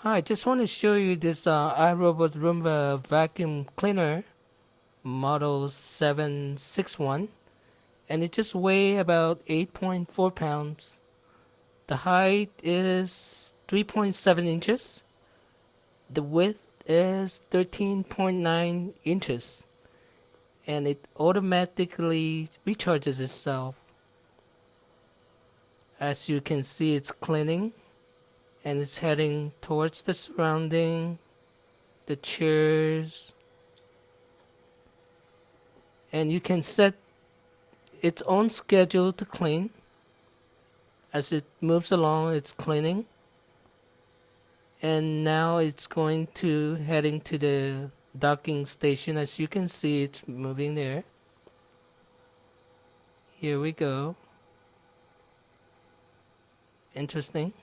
Hi, I just want to show you this iRobot Roomba vacuum cleaner model 761, and it just weighs about 8.4 pounds. The height is 3.7 inches. The width is 13.9 inches, and it automatically recharges itself. As you can see, it's cleaning and it's heading towards the surrounding, the chairs, and you can set its own schedule to clean. As it moves along, it's cleaning, and now it's going to heading to the docking station. As you can see, it's moving there. Here we go. Interesting.